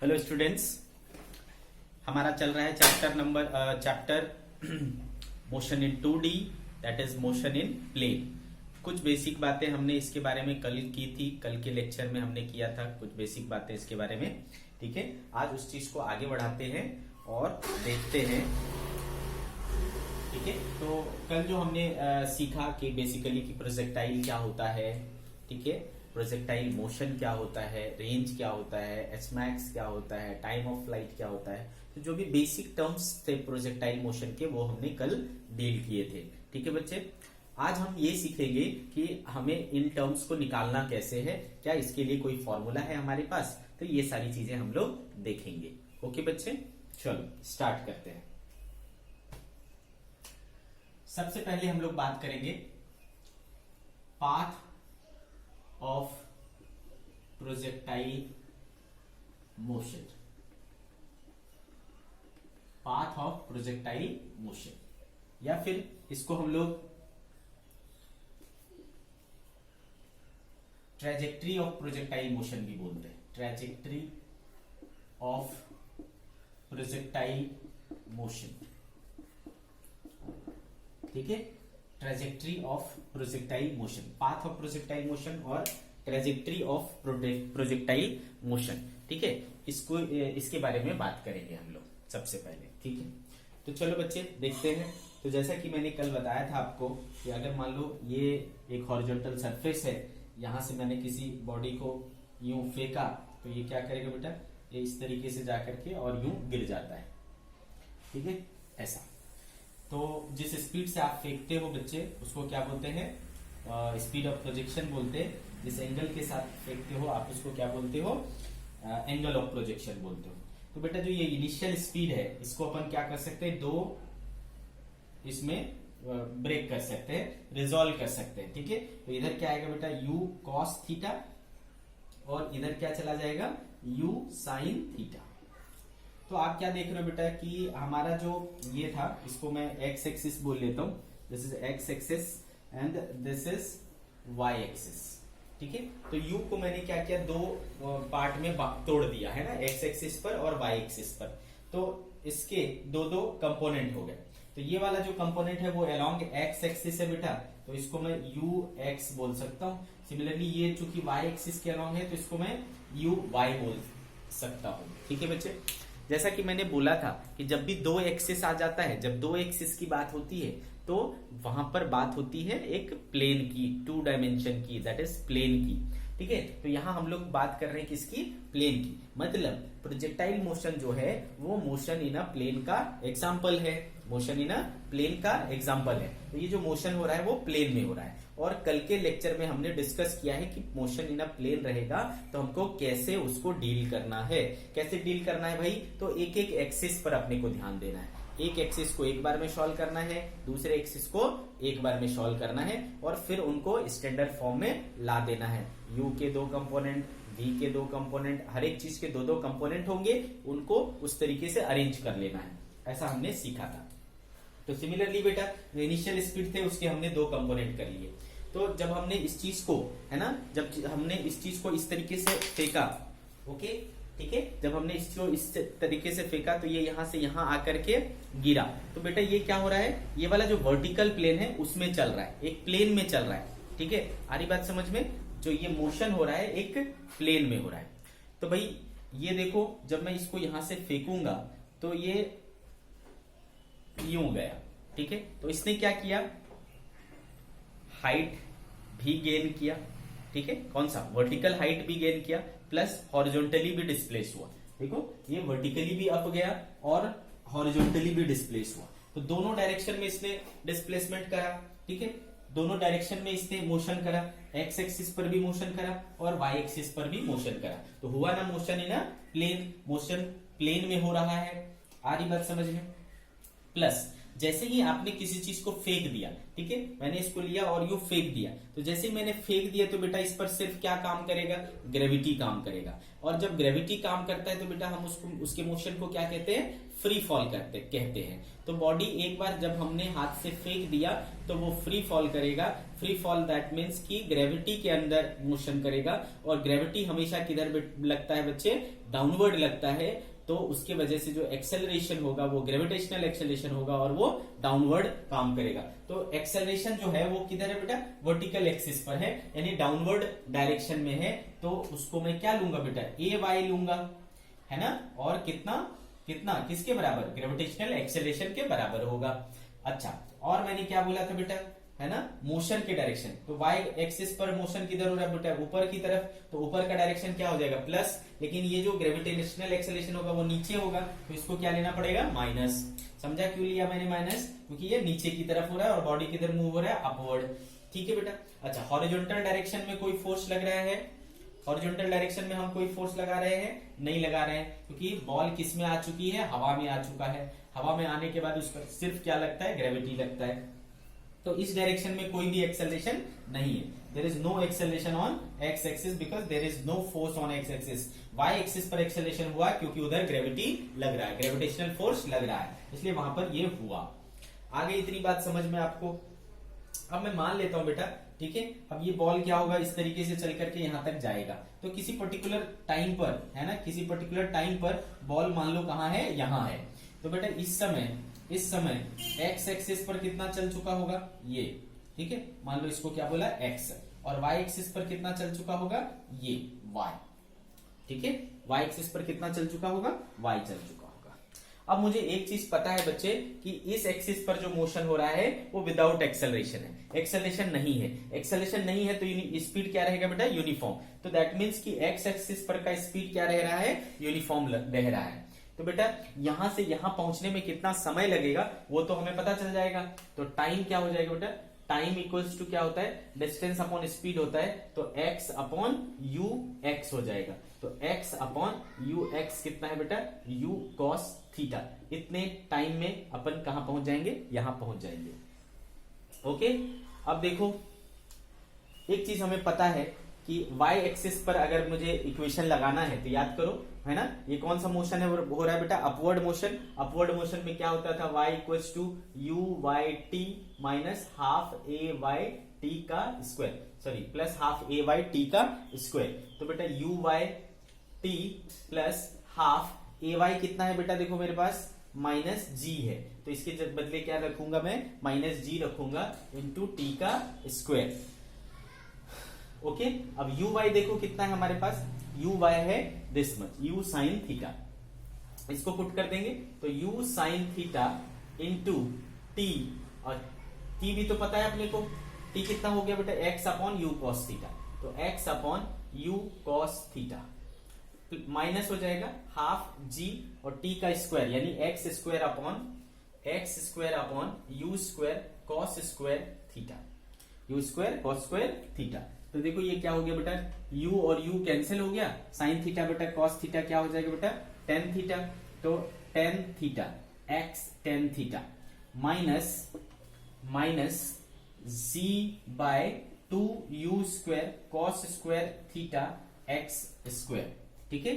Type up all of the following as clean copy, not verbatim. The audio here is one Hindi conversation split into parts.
हेलो स्टूडेंट्स, हमारा चल रहा है chapter motion in 2D, that is motion in plane. कुछ बेसिक बातें हमने इसके बारे में कल की थी, कल के लेक्चर में हमने किया था कुछ बेसिक बातें इसके बारे में। ठीक है, आज उस चीज को आगे बढ़ाते हैं और देखते हैं। ठीक है, तो कल जो हमने सीखा कि बेसिकली कि प्रोजेक्टाइल क्या होता है, ठीक है, प्रोजेक्टाइल मोशन क्या होता है, रेंज क्या होता है, एसमैक्स क्या होता है, टाइम ऑफ फ्लाइट क्या होता है। तो जो भी बेसिक टर्म्स थे प्रोजेक्टाइल मोशन के वो हमने कल डील किए थे। ठीक है बच्चे, आज हम ये सीखेंगे कि हमें इन टर्म्स को निकालना कैसे है, क्या इसके लिए कोई फॉर्मूला है हमारे पास, तो ये सारी चीजें हम लोग देखेंगे। ओके बच्चे, चलो स्टार्ट करते हैं। सबसे पहले हम लोग बात करेंगे path of projectile motion. Path of projectile motion, या फिर इसको हम लोग ट्रेजेक्ट्री ऑफ प्रोजेक्टाइल मोशन भी बोलते हैं। ट्रेजेक्ट्री ऑफ प्रोजेक्टाइल मोशन, ठीक है, trajectory of projectile motion, path of projectile motion और ट्रेजेक्ट्री ऑफ प्रोजेक्टाइल मोशन। ठीक है, इसको इसके बारे में बात करेंगे हम लोग सबसे पहले। ठीक है, तो चलो बच्चे देखते हैं। तो जैसा कि मैंने कल बताया था आपको कि अगर मान लो ये एक हॉरिजॉन्टल सरफेस है, यहां से मैंने किसी बॉडी को यूं फेंका, तो ये क्या करेगा बेटा, ये इस तरीके से जाकर के और यूं गिर जाता है। ठीक है, ऐसा। तो जिस स्पीड से आप फेंकते हो बच्चे, उसको क्या बोलते हैं, स्पीड ऑफ प्रोजेक्शन बोलते हैं। जिस एंगल के साथ फेंकते हो आप उसको क्या बोलते हो, एंगल ऑफ प्रोजेक्शन बोलते हो। तो बेटा जो ये इनिशियल स्पीड है, इसको अपन क्या कर सकते हैं, दो इसमें ब्रेक कर सकते हैं, रिजॉल्व कर सकते हैं। ठीक है, तो इधर क्या आएगा बेटा, u cos थीटा, और इधर क्या चला जाएगा, u sin थीटा। तो आप क्या देख रहे हो बेटा कि हमारा जो ये था, इसको मैं एक्स एक्सिस बोल लेता हूं। This is X axis and this is Y axis. ठीक है, तो यू को मैंने क्या किया, दो पार्ट में तोड़ दिया है ना, एक्स एक्सिस पर और वाई एक्सिस पर। तो इसके दो दो कंपोनेंट हो गए। तो ये वाला जो कंपोनेंट है वो अलोंग एक्स एक्सिस है बेटा, तो इसको मैं यू एक्स बोल सकता हूं। सिमिलरली ये चूंकि वाई एक्सिस के अलोंग है, तो इसको मैं यू वाई बोल सकता हूं। ठीक है बच्चे, जैसा कि मैंने बोला था कि जब भी दो एक्सिस आ जाता है, जब दो एक्सिस की बात होती है, तो वहां पर बात होती है एक प्लेन की, 2 डायमेंशन की, दैट इज प्लेन की। ठीक है, तो यहां हम लोग बात कर रहे हैं किसकी, प्लेन की। मतलब प्रोजेक्टाइल मोशन जो है वो मोशन इन अ प्लेन का एग्जाम्पल है, मोशन इन अ प्लेन का एग्जाम्पल है। तो ये जो मोशन हो रहा है वो प्लेन में हो रहा है। और कल के लेक्चर में हमने डिस्कस किया है कि मोशन इन अ प्लेन रहेगा तो हमको कैसे उसको डील करना है। कैसे डील करना है भाई, तो एक एक एक्सिस पर अपने को ध्यान देना है। एक एक्सिस को एक बार में सॉल्व करना है, दूसरे एक्सिस को एक बार में सॉल्व करना है, और फिर उनको स्टैंडर्ड फॉर्म में ला देना है। u के दो कंपोनेंट, v के दो कंपोनेंट, हर एक चीज के दो दो कंपोनेंट होंगे, उनको उस तरीके से अरेंज कर लेना है। ऐसा हमने सीखा था। तो सिमिलरली बेटा जो इनिशियल स्पीड थे उसके हमने दो कंपोनेंट कर लिए। तो जब हमने इस चीज को, है ना, जब हमने इस चीज को इस तरीके से फेंका, ओके, ठीक है, जब हमने इसको इस तरीके से फेंका तो ये यहां से यहां आकर के गिरा। तो बेटा ये क्या हो रहा है, ये वाला जो वर्टिकल प्लेन है उसमें चल रहा है, एक प्लेन में चल रहा है। ठीक है, आ रही बात समझ में, जो ये मोशन हो रहा है एक प्लेन में हो रहा है। तो भाई ये देखो, जब मैं इसको यहां से फेंकूंगा तो ये यूं गया। ठीक है, तो इसने क्या किया, हाइट भी गेन किया। ठीक है, कौन सा, वर्टिकल हाइट भी गेन किया, प्लस हॉरिजॉन्टली भी डिस्प्लेस हुआ। देखो ये वर्टिकली भी अप गया और हॉरिजॉन्टली भी डिस्प्लेस हुआ। तो दोनों डायरेक्शन में इसने डिस्प्लेसमेंट करा। ठीक है, दोनों डायरेक्शन में इसने मोशन करा, एक्स एक्सिस पर भी मोशन करा और वाई एक्सिस पर भी मोशन करा। तो हुआ ना motion in a plane, motion plane में हो रहा है। आ रही बात समझ में। प्लस जैसे ही आपने किसी चीज को फेंक दिया, ठीक है, मैंने इसको लिया और यू फेंक दिया, तो जैसे ही मैंने फेंक दिया तो बेटा इस पर सिर्फ क्या काम करेगा, ग्रेविटी काम करेगा। और जब ग्रेविटी काम करता है तो बेटा हम उसको, उसके मोशन को क्या कहते हैं, फ्री फॉल कहते हैं। तो बॉडी एक बार जब हमने हाथ से फेंक दिया तो वो फ्री फॉल करेगा। फ्री फॉल दैट मीन्स कि ग्रेविटी के अंदर मोशन करेगा, और ग्रेविटी हमेशा किधर लगता है बच्चे, डाउनवर्ड लगता है। तो उसके वजह से जो एक्सेलरेशन होगा वो ग्रेविटेशनल एक्सेलरेशन होगा और वो डाउनवर्ड काम करेगा। तो एक्सेलरेशन जो है वो किधर है बेटा, वर्टिकल एक्सिस पर है, यानी डाउनवर्ड डायरेक्शन में है। तो उसको मैं क्या लूंगा बेटा, ए वाई लूंगा, है ना। और कितना कितना किसके बराबर, ग्रेविटेशनल एक्सेलरेशन के बराबर होगा। अच्छा, और मैंने क्या बोला था बेटा, है ना, मोशन के डायरेक्शन। तो वाई एक्सिस पर मोशन किधर हो रहा है बेटा, ऊपर की तरफ, तो ऊपर का डायरेक्शन क्या हो जाएगा, प्लस। लेकिन ये जो ग्रेविटेशनल एक्सेलरेशन होगा वो नीचे होगा, तो इसको क्या लेना पड़ेगा, माइनस। समझा क्यों लिया मैंने माइनस, क्योंकि ये नीचे की तरफ हो रहा है और बॉडी किधर मूव हो रहा है, अपवर्ड। ठीक है बेटा। अच्छा, हॉरिजॉन्टल डायरेक्शन में कोई फोर्स लग रहा है, हॉरिजॉन्टल डायरेक्शन में हम कोई फोर्स लगा रहे हैं, नहीं लगा रहे हैं, क्योंकि बॉल किस में आ चुकी है, हवा में आ चुका है। हवा में आने के बाद उस पर सिर्फ क्या लगता है, ग्रेविटी लगता है। तो इस डायरेक्शन में कोई भी एक्सेलरेशन नहीं है। There is no acceleration on X axis because there is no force on X axis. Y axis पर एक्सेलरेशन हुआ क्योंकि उधर ग्रेविटी लग रहा है, ग्रेविटेशनल फोर्स लग रहा है, इसलिए वहां पर ये हुआ। आगे इतनी बात समझ में आपको। अब मैं मान लेता हूं बेटा, ठीक है, अब ये बॉल क्या होगा, इस तरीके से चल करके यहां तक जाएगा। तो किसी पर्टिकुलर टाइम पर, है ना, किसी पर्टिकुलर टाइम पर बॉल मान लो कहां है, यहां है। तो बेटा इस समय एक्स एक्सिस पर कितना चल चुका होगा, ये, ठीक है, मान लो इसको क्या बोला, एक्स, और वाई एक्सिस पर कितना चल चुका होगा, ये वाई। ठीक है, वाई एक्सिस पर कितना चल चुका होगा, वाई चल चुका होगा। अब मुझे एक चीज पता है बच्चे कि इस एक्सिस पर जो मोशन हो रहा है वो विदाउट एक्सेलरेशन है, एक्सेलरेशन नहीं है। एक्सेलरेशन नहीं है तो स्पीड क्या रहेगा बेटा, यूनिफॉर्म। तो दैट मीन्स कि एक्स एक्सिस पर का स्पीड क्या रह रहा है, यूनिफॉर्म रह रहा है। तो बेटा यहां से यहां पहुंचने में कितना समय लगेगा वो तो हमें पता चल जाएगा। तो टाइम क्या हो जाएगा बेटा, टाइम इक्वल्स टू क्या होता है, डिस्टेंस अपॉन स्पीड होता है। तो x अपॉन यू एक्स हो जाएगा। तो x अपॉन यू एक्स कितना है बेटा, u cos थीटा। इतने टाइम में अपन कहां पहुंच जाएंगे, यहां पहुंच जाएंगे। ओके, अब देखो एक चीज हमें पता है कि y एक्सिस पर अगर मुझे इक्वेशन लगाना है तो याद करो, है ना, ये कौन सा मोशन है, हो रहा है बेटा अपवर्ड मोशन। अपवर्ड मोशन में क्या होता था, y equals to u y t minus half a y t का square, sorry plus half a y t का स्क्वायर। तो बेटा u y t plus half a y कितना है बेटा, देखो मेरे पास माइनस जी है, तो इसके बदले क्या रखूंगा मैं, माइनस जी रखूंगा इंटू टी का स्क्वायर। ओके, अब यू वाई देखो कितना है हमारे पास, यू वाई है this much, you sine theta. इसको पुट कर देंगे तो you sine theta into T, और टी भी तो पता है अपने को, टी कितना हो गया बेटा, x upon u cos theta. तो x upon u cos theta minus हो जाएगा हाफ जी और टी का स्क्वायर, यानी x square upon u square cos square theta, u square cos square theta. तो देखो ये क्या हो गया बेटा, u और u कैंसिल हो गया, साइन थीटा बेटा कॉस थीटा क्या हो जाएगा बेटा, टेन थीटा। तो tan theta x tan theta minus g by two u square cos square theta x square. ठीक है,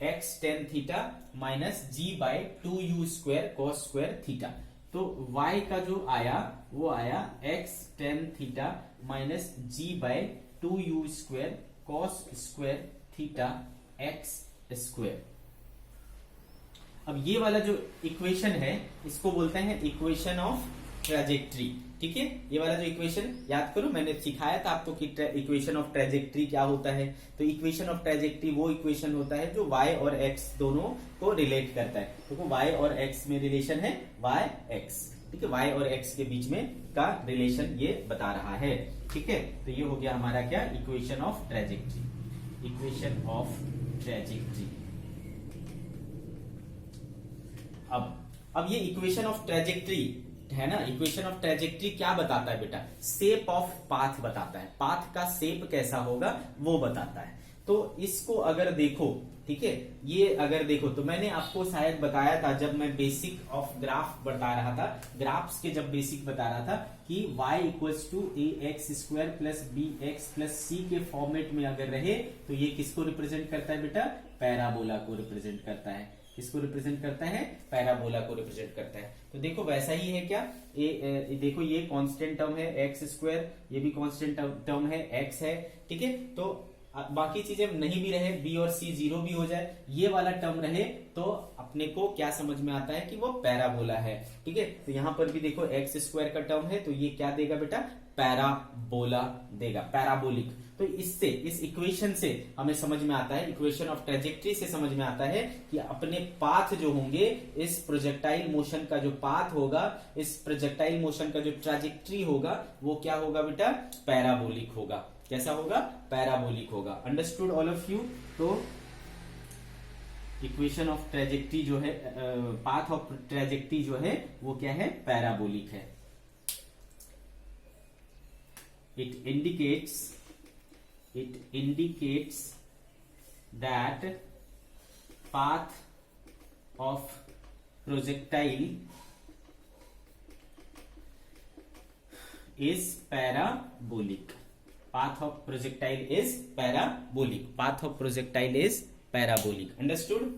x tan theta minus g by two u square cos square theta. तो y का जो आया वो आया x tan theta minus g by two u square cos square theta x square. अब ये वाला जो इक्वेशन है इसको बोलते हैं इक्वेशन ऑफ ट्रेजेक्ट्री। ठीक है, ये वाला जो इक्वेशन याद करो, मैंने सिखाया था आपको कि इक्वेशन ऑफ ट्रेजेक्ट्री क्या होता है। तो इक्वेशन ऑफ ट्रेजेक्ट्री वो इक्वेशन होता है जो y और x दोनों को रिलेट करता है। देखो y और x में रिलेशन है y-x, ठीक है, y और x के बीच में का रिलेशन ये बता रहा है। ठीक है, तो ये हो गया हमारा क्या, equation of trajectory, equation of trajectory. अब ये इक्वेशन ऑफ ट्रेजेक्ट्री है ना, इक्वेशन ऑफ ट्रेजेक्ट्री क्या बताता है बेटा, शेप ऑफ पाथ बताता है, पाथ का शेप कैसा होगा वो बताता है। तो इसको अगर देखो, ठीक है, ये अगर देखो तो मैंने आपको शायद बताया था जब मैं बेसिक ऑफ ग्राफ बता रहा था, ग्राफ्स के जब बेसिक बता रहा था कि y equals to a x square plus b x plus c के फॉर्मेट में अगर रहे तो ये किसको रिप्रेजेंट करता है बेटा? पैराबोला को रिप्रेजेंट करता है। किसको रिप्रेजेंट करता है? पैराबोला को रिप्रेजेंट करता है। तो देखो वैसा ही है क्या? देखो ये कांस्टेंट टर्म है एक्स स्क्वायर, ये भी कांस्टेंट टर्म है एक्स है, ठीक है। तो बाकी चीजें नहीं भी रहे, बी और सी जीरो भी हो जाए, ये वाला टर्म रहे, तो अपने को क्या समझ में आता है कि वो पैराबोला है, ठीक है। तो यहां पर भी देखो एक्स स्क्वायर का टर्म है, तो ये क्या देगा बेटा? पैराबोला देगा, पैराबोलिक। तो इससे, इस इक्वेशन से हमें समझ में आता है, इक्वेशन ऑफ ट्रेजेक्ट्री से समझ में आता है कि अपने पाथ जो होंगे, इस प्रोजेक्टाइल मोशन का जो पाथ होगा, इस प्रोजेक्टाइल मोशन का जो ट्रेजेक्ट्री होगा, वो क्या होगा बेटा? पैराबोलिक होगा। कैसा होगा? पैराबोलिक होगा। Understood all of you? तो इक्वेशन ऑफ ट्रेजेक्ट्री जो है, पाथ ऑफ ट्रेजेक्ट्री जो है वो क्या है? पैराबोलिक है। It indicates that path of projectile is parabolic. Path of projectile is parabolic. Path of projectile is parabolic. Understood?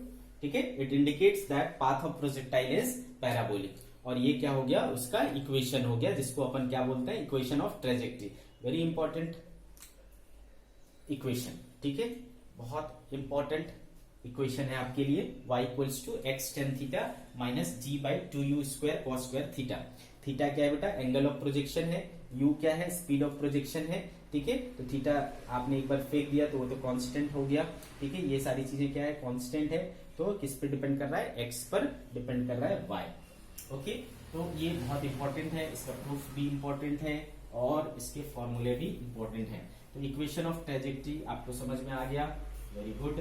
ठीक है। It indicates that path of projectile is parabolic. और ये क्या हो गया? उसका इक्वेशन हो गया, जिसको अपन क्या बोलते हैं? Equation of trajectory. Very important equation, ठीक है, बहुत इंपॉर्टेंट इक्वेशन है आपके लिए। y equals to x tan theta minus g by two u square cos square theta. Theta क्या है बेटा? एंगल ऑफ प्रोजेक्शन है। u क्या है? स्पीड ऑफ प्रोजेक्शन है, ठीक है। तो थीटा आपने एक बार फेंक दिया तो वो तो कांस्टेंट हो गया, ठीक है। ये सारी चीजें क्या है? कांस्टेंट है। तो किस पे डिपेंड कर रहा है? x पर डिपेंड कर रहा है y। ओके, तो ये बहुत इंपॉर्टेंट है, इसका प्रूफ भी इंपॉर्टेंट है और इसके फॉर्मूले भी इंपॉर्टेंट है। तो इक्वेशन ऑफ ट्रेजेक्ट्री आपको समझ में आ गया, very good.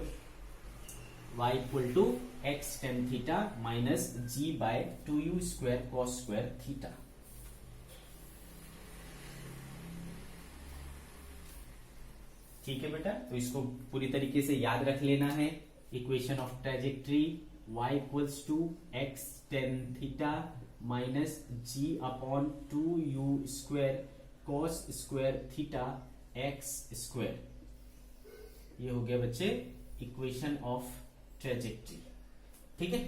y equal to x tan theta minus g by two u square cos square theta. ठीक है बेटा, तो इसको पूरी तरीके से याद रख लेना है। Equation of trajectory y equals to x tan theta minus g upon two u square cos square theta x square. ये हो गया बच्चे इक्वेशन ऑफ ट्रेजेक्ट्री, ठीक है।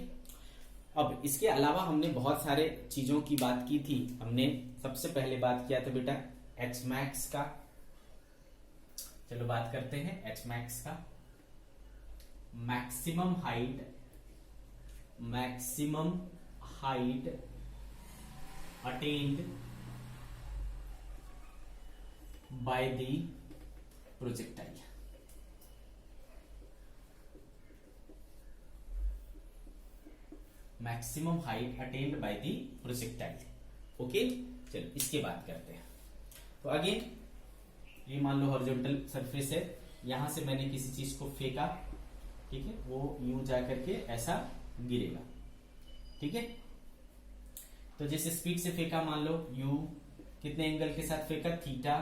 अब इसके अलावा हमने बहुत सारे चीजों की बात की थी। हमने सबसे पहले बात किया था बेटा एच मैक्स का। चलो बात करते हैं एच मैक्स का। Maximum height attend bye the projectile. Maximum height attend bye the projectile. Okay, चलो इसके बात करते हैं। तो अगेन ये मान लो हॉरिजॉन्टल सरफेस है, यहां से मैंने किसी चीज को फेंका, ठीक है, वो यूं जा करके ऐसा गिरेगा, ठीक है। तो जैसे स्पीड से फेंका, मान लो यू, कितने एंगल के साथ फेंका? थीटा।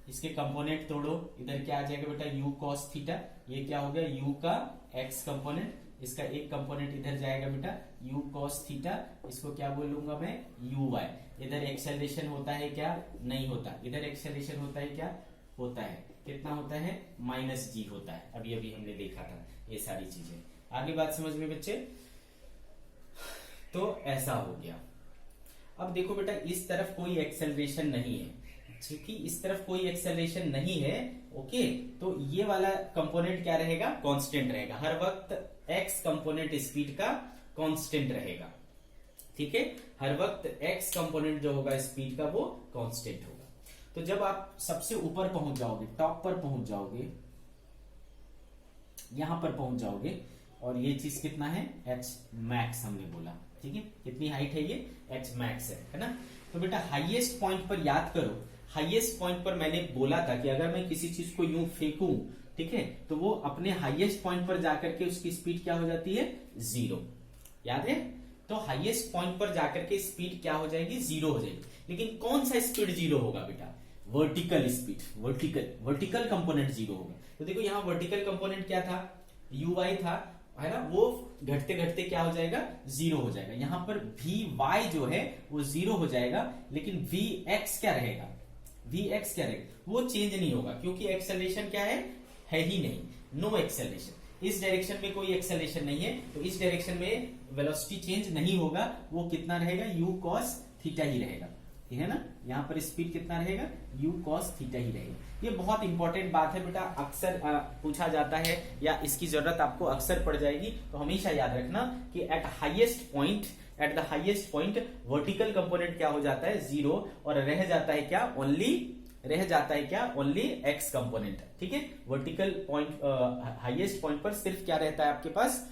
इसके कंपोनेंट तोड़ो, इधर क्या आ जाएगा बेटा? U cos theta. ये क्या हो गया? यू का एक्स कंपोनेंट, इसका एक कंपोनेंट इधर जाएगा बेटा यू कॉस थीटा। इसको क्या बोलूंगा मैं? You Y. इधर एक्सेलरेशन होता है क्या? नहीं होता। इधर एक्सेलरेशन होता है क्या? होता है। कितना होता है? माइनस जी होता है। अभी अभी हमने देखा था ये सारी चीजें। आगे बात समझ में बच्चे? तो ऐसा हो गया। अब देखो बेटा, इस तरफ कोई एक्सेलरेशन नहीं है, क्योंकि इस तरफ कोई एक्सेलरेशन नहीं है, ओके, तो ये वाला कंपोनेंट क्या रहेगा? कांस्टेंट रहेगा। हर वक्त एक्स कंपोनेंट स्पीड का कांस्टेंट रहेगा, ठीक है। हर वक्त एक्स कंपोनेंट जो होगा स्पीड का वो कांस्टेंट होगा। तो जब आप सबसे ऊपर पहुंच जाओगे, टॉप पर पहुंच जाओगे, यहां पर पहुंच जाओगे, और ये चीज कितना है? एच मैक्स हमने बोला, ठीक है। कितनी हाइट है? ये एच मैक्स है ना। तो बेटा हाईएस्ट पॉइंट पर याद करो, हाईएस्ट पॉइंट पर मैंने बोला था कि अगर मैं किसी चीज को यूं फेंकूं, ठीक है, तो वो अपने हाईएस्ट पॉइंट पर जाकर के उसकी स्पीड क्या हो जाती है? जीरो। याद है? तो हाईएस्ट पॉइंट पर जाकर के स्पीड क्या हो जाएगी? जीरो हो जाएगी। लेकिन कौन सा स्पीड जीरो होगा बेटा? Vertical speed, vertical component zero होगा। तो देखो यहाँ वर्टिकल कंपोनेंट क्या था, यू वाई था, है ना, वो घटते घटते क्या हो जाएगा, जीरो हो जाएगा। यहाँ पर वी वाई जो है वो जीरो हो जाएगा, लेकिन वी एक्स क्या रहेगा, वी एक्स क्या रहेगा, वो चेंज नहीं होगा, क्योंकि एक्सेलरेशन क्या है ही नहीं, नो एक्सेलरेशन। इस डायरेक्शन में कोई एक्सेलरेशन नहीं है, तो इस डायरेक्शन में वेलोसिटी चेंज नहीं होगा, वो कितना रहेगा, यू कॉस थीटा ही रहेगा, ठीक है ना। यहाँ पर स्पीड कितना रहेगा, यू कॉस थीटा ही रहेगा। ये बहुत इंपॉर्टेंट बात है बेटा, अक्सर पूछा जाता है या इसकी जरूरत आपको अक्सर पड़ जाएगी, तो हमेशा याद रखना कि at the highest point vertical component क्या हो जाता है, जीरो, और रह जाता है क्या, ओनली एक्स कंपोनेंट, ठीक है। वर्टिकल पॉइंट हाईएस्ट पॉइंट पर सिर्फ क्या रहता है आपके पास,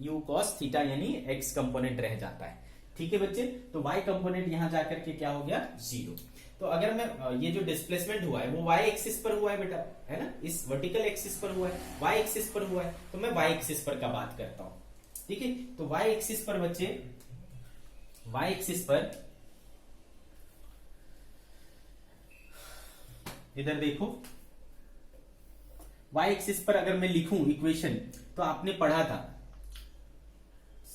यू कॉस थीटा यानी एक्स कंपोनेंट रह जाता है, ठीक है बच्चे। तो y कंपोनेंट यहां जाकर के क्या हो गया, जीरो। तो अगर मैं ये जो डिस्प्लेसमेंट हुआ है वो y एक्सिस पर हुआ है बेटा, है ना, इस वर्टिकल एक्सिस पर हुआ है, y एक्सिस पर हुआ है, तो मैं y एक्सिस पर का बात करता हूं, ठीक है। तो y एक्सिस पर बच्चे, y एक्सिस पर इधर देखो, y एक्सिस पर अगर मैं लिखूं इक्वेशन, तो आपने पढ़ा था,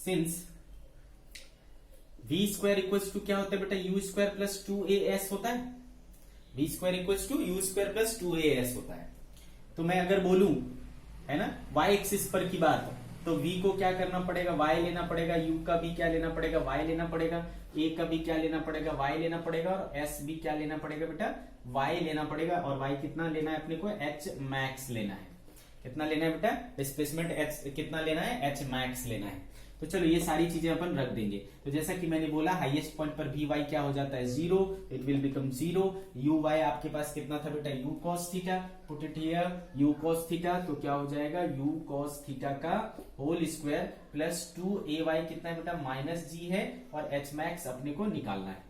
since v square equals to क्या होता है बेटा, यू स्क्वायर प्लस 2as होता है, v square equals to u square plus 2as होता है। तो मैं अगर बोलूं, है ना, y एक्सिस पर की बात, तो v को क्या करना पड़ेगा, y लेना पड़ेगा, u का भी क्या लेना पड़ेगा, y लेना पड़ेगा, a का भी क्या लेना पड़ेगा, y लेना पड़ेगा, और s भी क्या लेना पड़ेगा बेटा, y लेना पड़ेगा। और y कितना लेना है अपने को, h मैक्स लेना है। कितना लेना है बेटा, डिस्प्लेसमेंट h कितना लेना है, h मैक्स लेना है। तो चलो ये सारी चीजें अपन रख देंगे। तो जैसा कि मैंने बोला, हाईएस्ट पॉइंट पर वी वाई क्या हो जाता है, zero, it will become zero. U y आपके पास कितना था बेटा, u cos theta, put it here, u cos theta, तो क्या हो जाएगा, यू कॉस थीटा का होल स्क्वायर प्लस 2ay कितना है बेटा, माइनस जी है, और एच मैक्स अपने को निकालना है,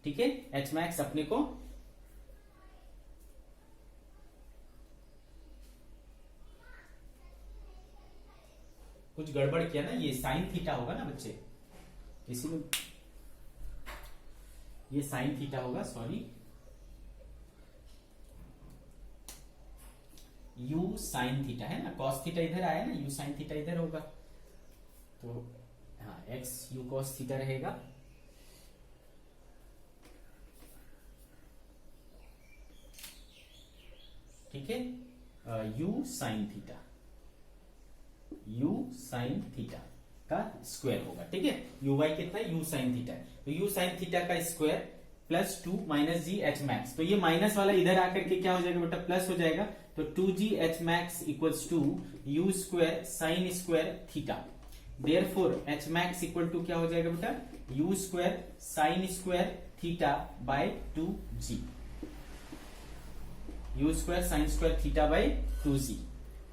ठीक है। एच मैक्स अपने को कुछ गड़बड़ किया ना, ये साइन थीटा होगा ना बच्चे, इसीलिए ये साइन थीटा होगा, सॉरी, यू साइन थीटा है ना, कॉस थीटा इधर आया ना, यू साइन थीटा इधर होगा, तो हाँ एक्स यू कॉस थीटा रहेगा, ठीक है। You sine theta, you sine theta का स्क्वायर होगा, ठीक है। यू वाई कितना है, यू साइन थीटा है, तो यू साइन थीटा का स्क्वायर प्लस 2 माइनस जी एच मैक्स, तो ये माइनस वाला इधर आकर के क्या हो जाएगा बेटा, प्लस हो जाएगा, तो 2g H max equals to u square sine square theta. Therefore H max equal to क्या हो जाएगा बेटा, you square sine square theta by 2g, u square sine square theta by 2g।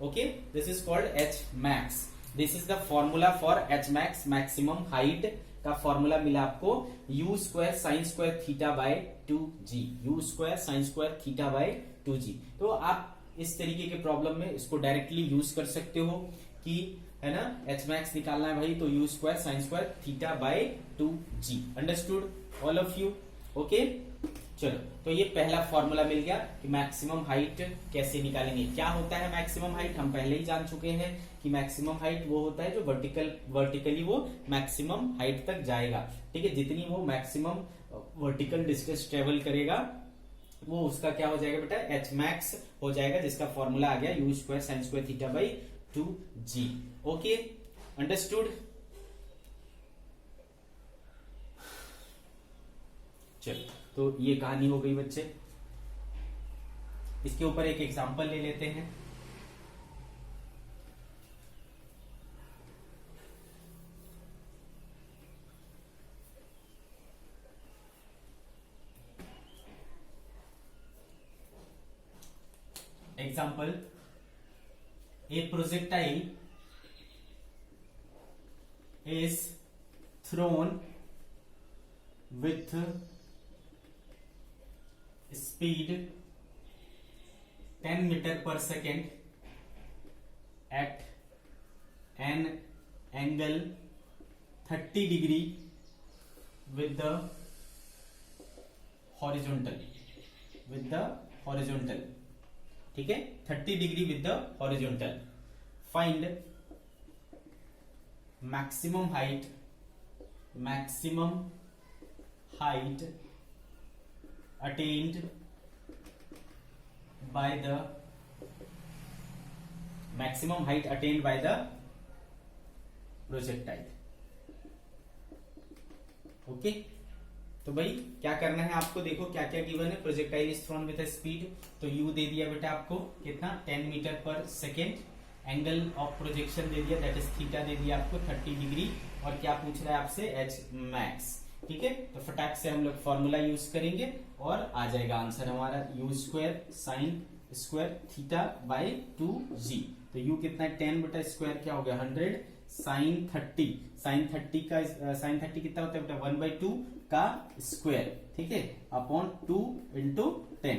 Okay, this is called h max. This is the formula for h max, maximum height का फॉर्मूला मिला आपको, u square sine square theta by 2g, u square sine square theta by 2g। तो आप इस तरीके के प्रॉब्लम में इसको डायरेक्टली यूज कर सकते हो कि, है ना, h मैक्स निकालना है भाई, तो u square sine square theta by 2g। Understood all of you, okay. चलो, तो ये पहला फॉर्मूला मिल गया कि मैक्सिमम हाइट कैसे निकालेंगे। क्या होता है मैक्सिमम हाइट, हम पहले ही जान चुके हैं कि मैक्सिमम हाइट वो होता है जो वर्टिकली वो मैक्सिमम हाइट तक जाएगा, ठीक है। जितनी वो मैक्सिमम वर्टिकल डिस्टेंस ट्रेवल करेगा, वो उसका क्या हो जाएगा बेटा, एच मैक्स हो जाएगा, जिसका फॉर्मूला आ गया you square sine square theta by 2g। Okay, understood. चलो, तो ये कहानी हो गई बच्चे। इसके ऊपर एक एग्जांपल ले लेते हैं। Example, A projectile is thrown with speed 10 meter per second at an angle 30 degree with the horizontal, with the horizontal, ठीक है, 30 degree with the horizontal. Find maximum height attained by the maximum height attained by the projectile। Okay, तो भाई क्या करना है आपको, देखो क्या क्या गिवन है। Projectile is throne with speed, तो यू दे दिया बेटा आपको कितना 10 metre per second. Angle of projection दे दिया दैट इज थीटा दे दिया आपको 30 डिग्री। और क्या पूछ रहा है आपसे, एच मैक्स, ठीक है। तो फटाक से हम लोग फॉर्मूला यूज करेंगे और आ जाएगा आंसर हमारा you square sine square theta by 2g। तो u कितना है 10 बटा स्क्वायर क्या हो गया 100 साइन 30, साइन 30 कितना होता है बेटा 1/2 का स्क्वायर, ठीक है, अपॉन 2 इंटू 10,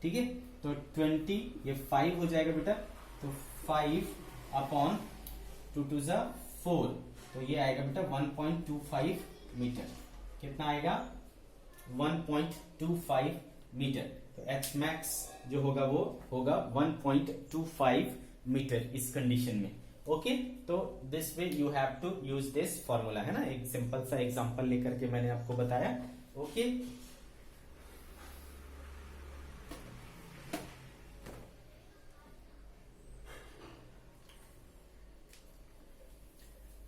ठीक है। तो 20 ये 5 हो जाएगा बेटा, तो 5 अपॉन 2 2 जा 4, तो ये आएगा बेटा 1.25 मीटर। कितना आएगा 1.25 मीटर। तो एच मैक्स जो होगा वो होगा 1.25 मीटर इस कंडीशन में। ओके, तो this way you have to use this formula, है ना। एक सिंपल सा एग्जांपल लेकर के मैंने आपको बताया। ओके,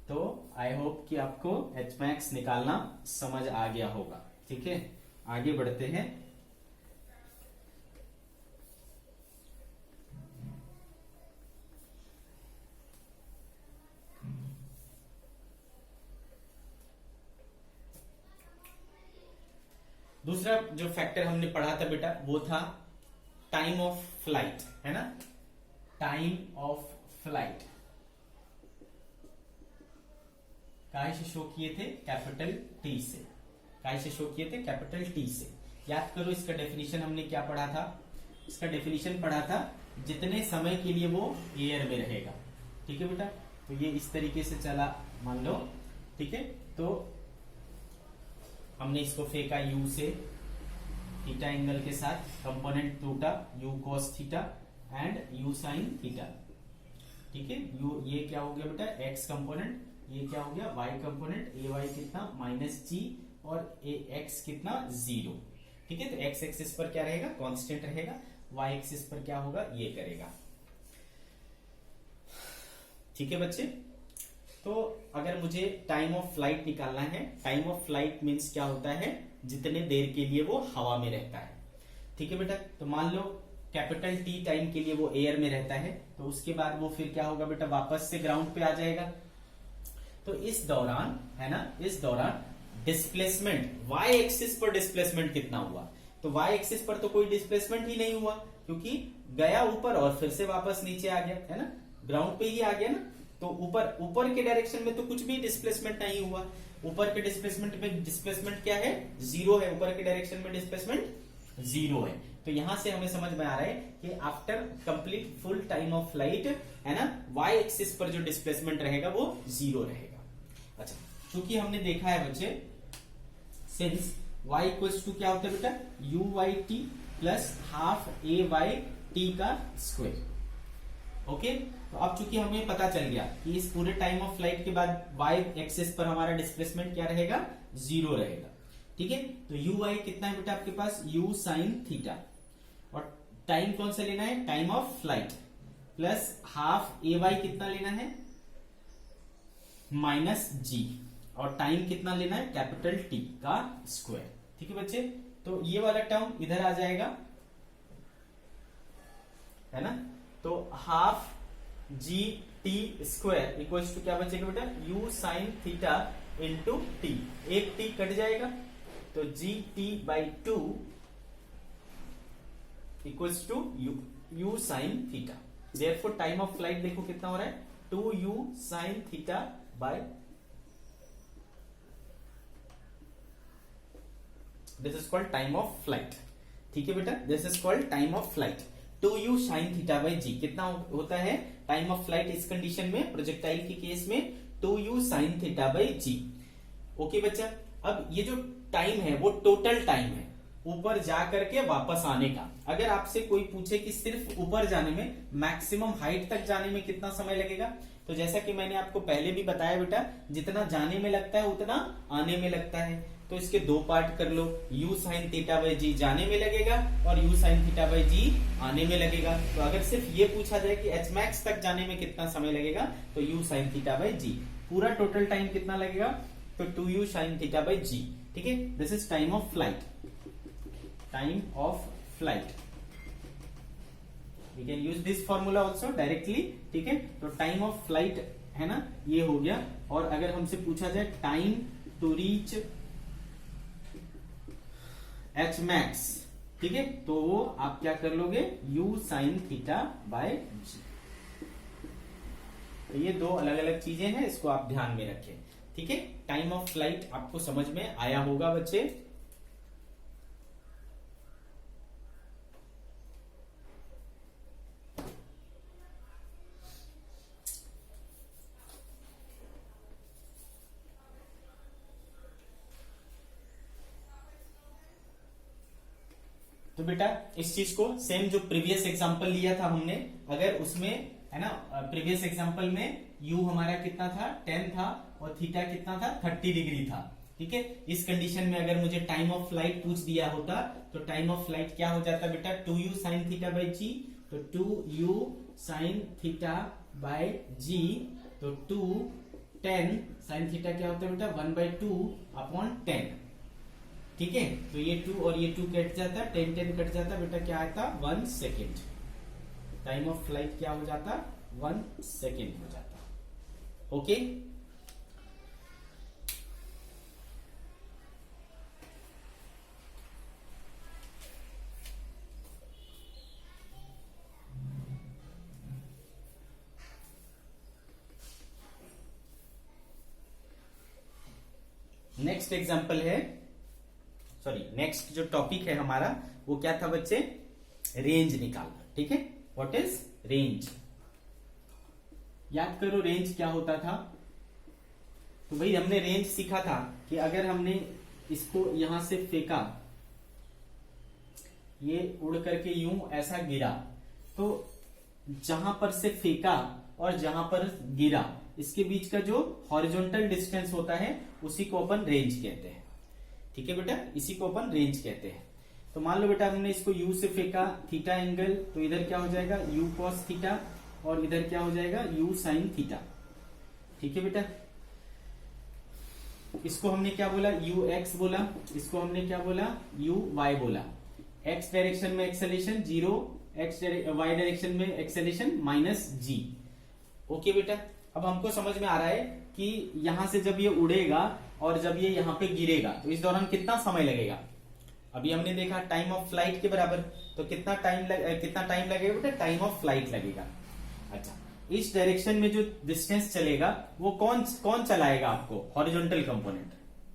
तो आई होप कि आपको एच मैक्स निकालना समझ आ गया होगा, ठीक है। आगे बढ़ते हैं। दूसरा जो फैक्टर हमने पढ़ा था बेटा वो था टाइम ऑफ फ्लाइट, है ना। टाइम ऑफ फ्लाइट काहे से शो किए थे, कैपिटल टी से। काहे से शो किए थे, कैपिटल टी से। याद करो इसका डेफिनेशन हमने क्या पढ़ा था, इसका डेफिनेशन पढ़ा था जितने समय के लिए वो एयर में रहेगा, ठीक है बेटा। तो ये इस तरीके से चला मान लो, ठीक है। तो हमने इसको फेंका u से थीटा एंगल के साथ, कंपोनेंट टूटा u cos theta and u sin theta, ठीक है। u ये क्या हो गया बेटा x कंपोनेंट, ये क्या हो गया y कंपोनेंट, ए वाई कितना -g और ए एक्स कितना 0, ठीक है। तो x एक्सिस पर क्या रहेगा, कांस्टेंट रहेगा, y एक्सिस पर क्या होगा, ये करेगा, ठीक है बच्चे। तो अगर मुझे टाइम ऑफ फ्लाइट निकालना है, टाइम ऑफ फ्लाइट मीन्स क्या होता है, जितने देर के लिए वो हवा में रहता है, ठीक है बेटा। तो मान लो कैपिटल टी टाइम के लिए वो एयर में रहता है, तो उसके बाद वो फिर क्या होगा बेटा, वापस से ग्राउंड पे आ जाएगा। तो इस दौरान, है ना, इस दौरान डिस्प्लेसमेंट वाई एक्सिस पर डिस्प्लेसमेंट कितना हुआ, तो वाई एक्सिस पर तो कोई डिस्प्लेसमेंट ही नहीं हुआ, क्योंकि गया ऊपर और फिर से वापस नीचे आ गया, है ना, ग्राउंड पे ही आ गया ना। तो ऊपर के डायरेक्शन में तो कुछ भी डिस्प्लेसमेंट नहीं हुआ। ऊपर के डिस्प्लेसमेंट में डिस्प्लेसमेंट क्या है, 0 है। ऊपर के डायरेक्शन में डिस्प्लेसमेंट 0 है। तो यहां से हमें समझ में आ रहा है कि after complete full time of flight, है ना, वाई एक्सिस पर जो डिस्प्लेसमेंट रहेगा वो 0 रहेगा। अच्छा, क्योंकि हमने देखा है बच्चे, सिंस y इक्वल्स टू क्या होता है बेटा, u y t plus half a y t का स्क्वायर। ओके, तो अब चूंकि हमें पता चल गया कि इस पूरे टाइम ऑफ फ्लाइट के बाद y एक्सिस पर हमारा डिस्प्लेसमेंट क्या रहेगा, 0 रहेगा, ठीक है। तो यू वाई कितना है बेटा आपके पास, u साइन थीटा, और टाइम कौन सा लेना है, time of flight, plus half a y कितना लेना है, -g, और टाइम कितना लेना है, कैपिटल टी का स्क्वायर, ठीक है बच्चे। तो ये वाला टर्म इधर आ जाएगा, है ना। तो half g t square equals to क्या बचेगा बेटा, u sine theta into t, एक टी कट जाएगा, तो g t by 2 equals to u sine theta. Therefore time of flight देखो कितना हो रहा है, 2u sine theta by, this is called time of flight, ठीक है बेटा, this is called time of flight. 2u sine theta by g कितना होता है टाइम ऑफ फ्लाइट इस कंडीशन में, प्रोजेक्टाइल के केस में 2u sine theta by g. Okay बच्चा, अब ये जो टाइम है वो टोटल टाइम है, ऊपर जा करके वापस आने का। अगर आपसे कोई पूछे कि सिर्फ ऊपर जाने में, मैक्सिमम हाइट तक जाने में कितना समय लगेगा, तो जैसा कि मैंने आपको पहले भी बताया बेटा, जितना जाने में लगता है उतना आने में लगता है। तो इसके दो पार्ट कर लो, u sin थीटा बाई जी जाने में लगेगा और u sin थीटा बाई जी आने में लगेगा। तो अगर सिर्फ ये पूछा जाए कि h max तक जाने में कितना समय लगेगा, तो u sin थीटा बाई जी, पूरा टोटल टाइम कितना लगेगा, तो 2u sin theta by g. ठीक है, this is time of flight, time of flight. We can use this formula also directly. ठीक है, तो टाइम ऑफ फ्लाइट है ना, ये हो गया। और अगर हमसे पूछा जाए time to reach H max, ठीक है, तो वो आप क्या कर लोगे, u sin theta by g. तो ये दो अलग अलग चीजें हैं, इसको आप ध्यान में रखें। ठीक है, टाइम ऑफ फ्लाइट आपको समझ में आया होगा बच्चे। तो बेटा इस चीज को सेम जो प्रीवियस एग्जांपल लिया था हमने, अगर उसमें है ना, प्रीवियस एग्जांपल में u हमारा कितना था, 10 था, और थीटा कितना था, 30 डिग्री था। ठीक है, इस कंडीशन में अगर मुझे टाइम ऑफ फ्लाइट पूछ दिया होता, तो टाइम ऑफ फ्लाइट क्या हो जाता बेटा, 2u sin थीटा बाई जी। तो 2u sin theta by g, तो 10 sin थीटा क्या होता है बेटा, 1/2/10। ठीक है, तो ये 2 और ये 2 कट जाता, 10 कट जाता बेटा, क्या आता, 1 सेकेंड। टाइम ऑफ फ्लाइट क्या हो जाता, 1 सेकेंड हो जाता। ओके, नेक्स्ट एग्जांपल है, सॉरी नेक्स्ट जो टॉपिक है हमारा वो क्या था बच्चे, रेंज निकालना। ठीक है, व्हाट इज रेंज, याद करो रेंज क्या होता था। तो भाई हमने रेंज सीखा था कि अगर हमने इसको यहां से फेंका, ये उड़ करके यूं ऐसा गिरा, तो जहां पर से फेंका और जहां पर गिरा, इसके बीच का जो हॉरिजॉन्टल डिस्टेंस होता है उसी को अपन रेंज कहते हैं। ठीक है बेटा, इसी को अपन रेंज कहते हैं। तो मान लो बेटा हमने इसको u से फेंका, थीटा एंगल, तो इधर क्या हो जाएगा, u cos थीटा, और इधर क्या हो जाएगा, u sin थीटा। ठीक है बेटा, इसको हमने क्या बोला, ux बोला, इसको हमने क्या बोला, uy बोला। x डायरेक्शन में एक्सेलेरेशन 0, y डायरेक्शन में एक्सेलेरेशन -g। ओके बेटा, अब हमको समझ में आ रहा है कि यहां से जब ये उड़ेगा और जब ये यहाँ पे गिरेगा, तो इस दौरान कितना समय लगेगा। अभी हमने देखा टाइम ऑफ फ्लाइट के बराबर, तो कितना टाइम लगेगा बेटा, टाइम ऑफ फ्लाइट लगेगा। अच्छा, इस डायरेक्शन में जो डिस्टेंस चलेगा वो कौन चलाएगा आपको, हॉरिजॉन्टल कंपोनेंट।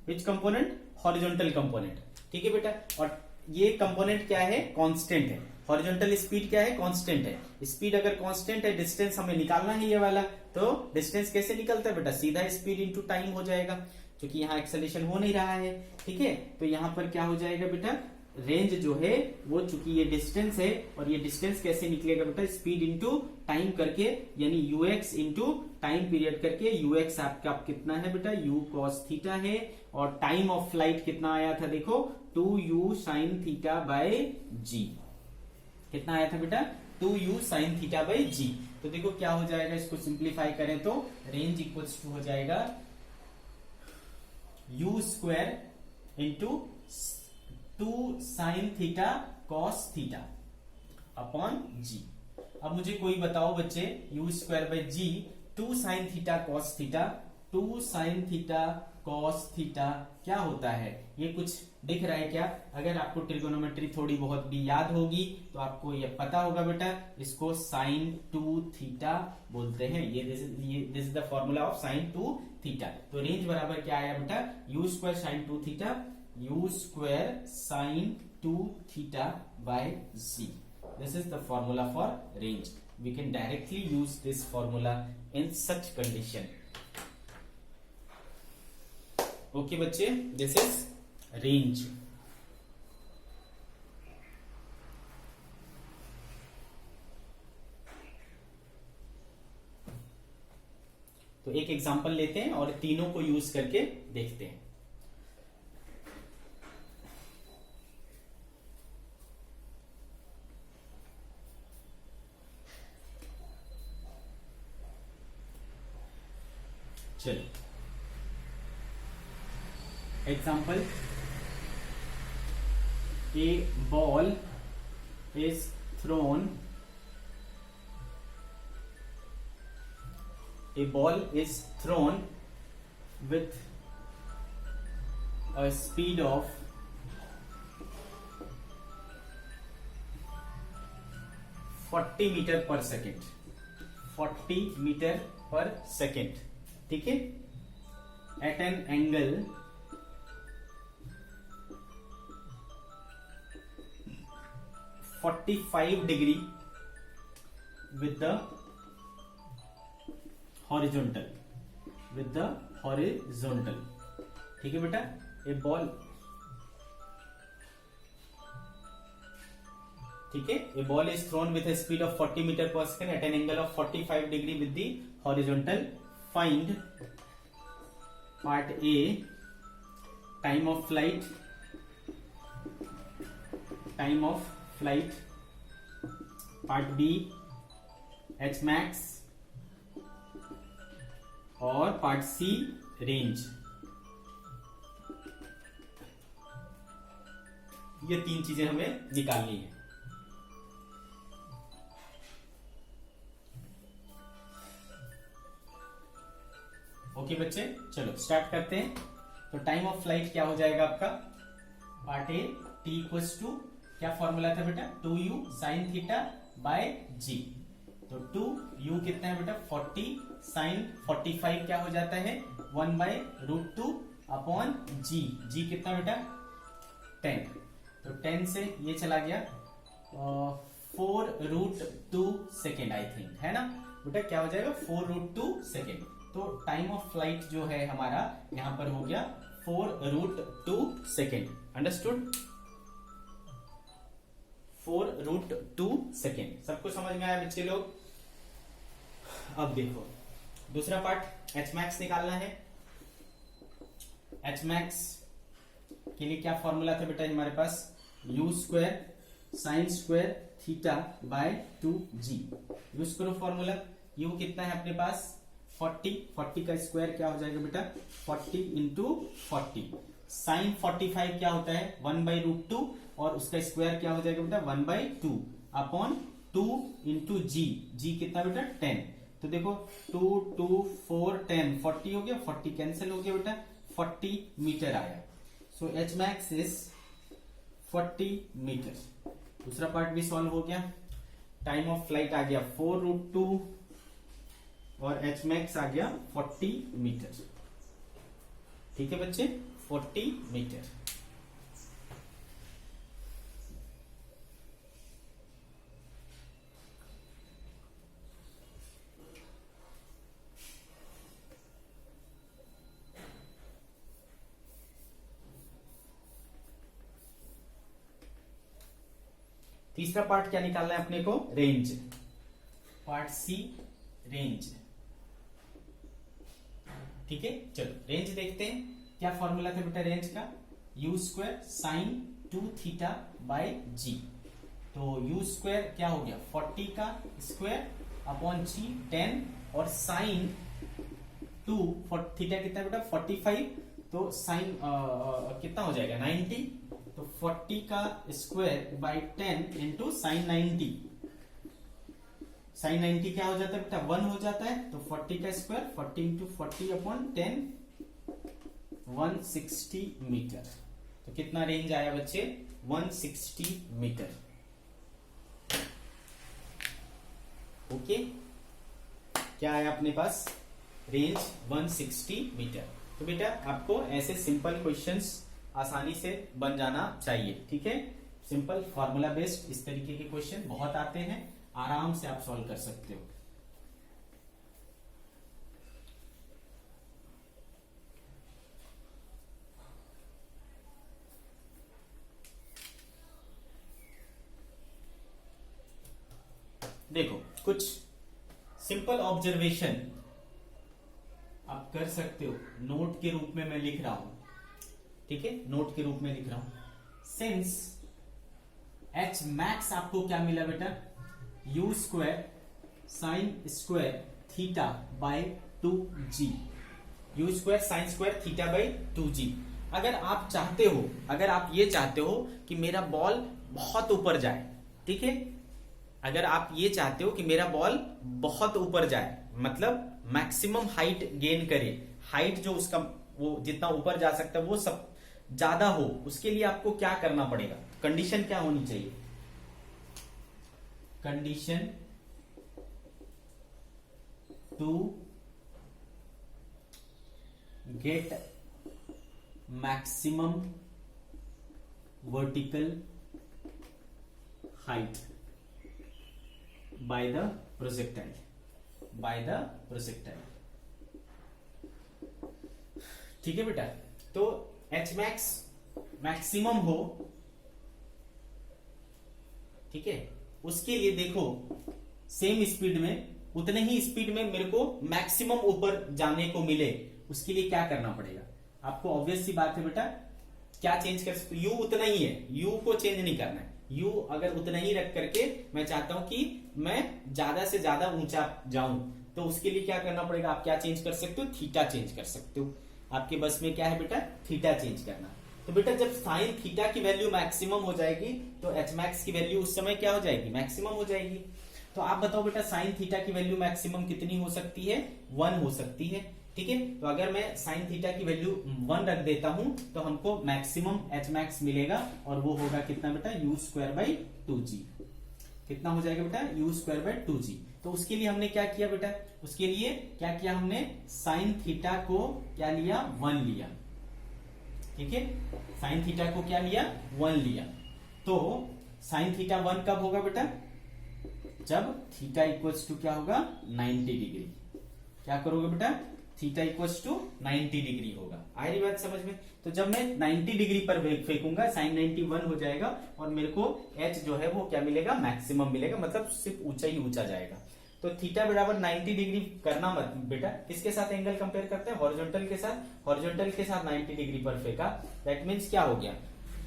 विच कंपोनेंट, हॉरिजॉन्टल कंपोनेंट। ठीक है बेटा, और ये कंपोनेंट क्या है, कांस्टेंट है। हॉरिजॉन्टल स्पीड क्या है, कांस्टेंट है। स्पीड अगर कांस्टेंट है, डिस्टेंस हमें निकालना है ये वाला, तो डिस्टेंस कैसे निकलता है बेटा, सीधा स्पीड इंटू टाइम हो जाएगा, क्योंकि यहाँ एक्सेलेरेशन हो नहीं रहा है। ठीक है, तो यहाँ पर क्या हो जाएगा बेटा, रेंज जो है वो, चूंकि ये डिस्टेंस है, और ये डिस्टेंस कैसे निकलेगा बेटा, स्पीड इंटू टाइम करके, यानी ux इंटू टाइम पीरियड करके। ux आपका कितना है बेटा, u cos थीटा है, और टाइम ऑफ फ्लाइट कितना आया था, देखो 2u sin थीटा बाय जी। कितना आया था बेटा, 2u sin theta by g. तो देखो क्या हो जाएगा, इसको सिंप्लीफाई करें तो रेंज इक्वल्स टू हो जाएगा u square into 2 sin theta cos theta upon g. अब मुझे कोई बताओ बच्चे, u square by g, 2 sin theta cos theta, 2 sin theta cos theta क्या होता है, ये कुछ दिख रहा है क्या। अगर आपको ट्रिगोनोमेट्री थोड़ी बहुत भी याद होगी तो आपको ये पता होगा बेटा, इसको sin 2 थीटा बोलते हैं। ये this is the formula of sin 2 theta. तो रेंज बराबर क्या आया बेटा, u square sin 2 theta, u square sin 2 theta by c। This is the formula for range. We can directly use this formula in such condition. Okay बच्चे, दिस इज रेंज। तो एक एग्जांपल लेते हैं और तीनों को यूज करके देखते हैं। चलो example, a ball is thrown, a ball is thrown with a speed of 40 metre per second, 40 metre per second, ठीक है, at an angle 45 degree with the horizontal, ठीक है बेटा। ए बॉल, ठीक है, a ball is thrown with a speed of 40 metre per second at an angle of 45 degree with the horizontal. Find part a time of flight, part b h max और पार्ट सी रेंज। ये तीन चीजें हमें निकालनी है। ओके बच्चे, चलो स्टार्ट करते हैं। तो टाइम ऑफ फ्लाइट क्या हो जाएगा आपका, part A T equals to, क्या फॉर्मूला था बेटा, 2u sine theta by g. तो 2u कितना है बेटा 40, साइन 45 क्या हो जाता है 1/√2 अपॉन जी। जी कितना बेटा 10, तो 10 से ये चला गया 4√2 सेकेंड आई थिंक, है ना बेटा, क्या हो जाएगा 4√2 सेकेंड। तो टाइम ऑफ फ्लाइट जो है हमारा यहां पर हो गया 4√2 सेकेंड। Understood, 4√2 second. सबको समझ में आया बच्चे लोग। अब देखो दूसरा पार्ट, एच मैक्स निकालना है। एच मैक्स के लिए क्या फॉर्मूला था बेटा हमारे पास, u square sine square theta by 2g। Use करो फॉर्मूला, u कितना है अपने पास 40, 40 का स्क्वायर क्या हो जाएगा बेटा 40 इंटू 40, साइन 45 क्या होता है 1/√2 और उसका स्क्वायर क्या हो जाएगा बेटा 1/2 अपॉन 2 इंटू जी। जी कितना बेटा 10, तो देखो 2 2 4 10 40 हो गया, 40 कैंसिल हो गया बेटा, 40 मीटर आया। So H max is 40 metre. दूसरा पार्ट भी सॉल्व हो गया। टाइम ऑफ फ्लाइट आ गया 4√2 और एच मैक्स आ गया 40 मीटर। ठीक है बच्चे, 40 मीटर। तीसरा पार्ट क्या निकालना है अपने को, रेंज, पार्ट सी रेंज। ठीक है, चलो रेंज देखते हैं। क्या फॉर्मूला था बेटा रेंज का, u square sine 2 theta by g. तो u स्क्वायर क्या हो गया 40 का स्क्वायर अपॉन जी 10 और साइन 2 थीटा कितना बेटा 45, तो साइन कितना हो जाएगा 90, तो 40 का square by 10 into sine 90। Sine 90 क्या हो जाता है बेटा 1 हो जाता है, तो 40 का स्क्वायर 40 इंटू 40 अपॉन 10 160 मीटर। तो कितना रेंज आया बच्चे 160 मीटर। ओके, क्या आया अपने पास रेंज 160 मीटर। तो बेटा आपको ऐसे सिंपल क्वेश्चंस आसानी से बन जाना चाहिए। ठीक है, सिंपल फॉर्मूला बेस्ड इस तरीके के क्वेश्चन बहुत आते हैं, आराम से आप सॉल्व कर सकते हो। देखो कुछ सिंपल ऑब्जर्वेशन आप कर सकते हो, नोट के रूप में मैं लिख रहा हूं, ठीक है, नोट के रूप में लिख रहा हूं। सिंस एच मैक्स आपको क्या मिला बेटा, you square sine square theta by 2g, u square sine square theta by 2g। अगर आप चाहते हो, अगर आप ये चाहते हो कि मेरा बॉल बहुत ऊपर जाए, ठीक है, अगर आप ये चाहते हो कि मेरा बॉल बहुत ऊपर जाए, मतलब मैक्सिमम हाइट गेन करे, हाइट जो उसका वो जितना ऊपर जा सकता है वो सब ज्यादा हो, उसके लिए आपको क्या करना पड़ेगा, कंडीशन क्या होनी चाहिए, condition to get maximum vertical height by the projectile, by the projectile, ठीक है बेटा। तो एच मैक्स मैक्सिमम हो, ठीक है, उसके लिए देखो सेम स्पीड में, उतने ही स्पीड में मेरे को मैक्सिमम ऊपर जाने को मिले, उसके लिए क्या करना पड़ेगा, आपको ऑब्वियस सी बात है बेटा, क्या चेंज कर सकते, यू उतना ही है, यू को चेंज नहीं करना है, यू अगर उतना ही रख करके मैं चाहता हूं कि मैं ज्यादा से ज्यादा ऊंचा जाऊं, तो उसके लिए क्या करना पड़ेगा, आप क्या चेंज कर सकते हो, थीटा चेंज कर सकते हो, आपके बस में क्या है बेटा, थीटा चेंज करना। तो बेटा जब साइन थीटा की वैल्यू मैक्सिमम हो जाएगी तो एच मैक्स की वैल्यू उस समय क्या हो जाएगी, मैक्सिमम हो जाएगी। तो आप बताओ बेटा साइन थीटा की वैल्यू मैक्सिमम कितनी हो सकती है, 1 हो सकती है, ठीक है। तो अगर मैं साइन थीटा की वैल्यू 1 रख देता हूं तो हमको मैक्सिमम एच मैक्स मिलेगा, और वो होगा कितना बेटा, यू स्क्वायर बाई 2g, कितना हो जाएगा बेटा, यू स्क्वायर बाई 2g। तो उसके लिए हमने क्या किया बेटा, उसके लिए क्या किया हमने, साइन थीटा को क्या लिया, 1 लिया, ठीक है, साइन थीटा को क्या लिया, 1 लिया। तो साइन थीटा 1 कब होगा बेटा, जब थीटा इक्वल्स टू क्या होगा, 90 डिग्री। क्या करोगे बेटा, थीटा इक्वल्स टू 90 डिग्री होगा। आ रही बात समझ में। तो जब मैं 90 डिग्री पर फेंकूंगा साइन 91 हो जाएगा, और मेरे को एच जो है वो क्या मिलेगा, मैक्सिमम मिलेगा, मतलब सिर्फ ऊंचा ही ऊंचा जाएगा। तो थीटा बराबर 90 डिग्री करना मत बेटा, किसके साथ एंगल कंपेयर करते हैं, हॉरिजॉन्टल के साथ, हॉरिजॉन्टल के साथ 90 डिग्री पर फेंका, दैट मीन्स क्या हो गया,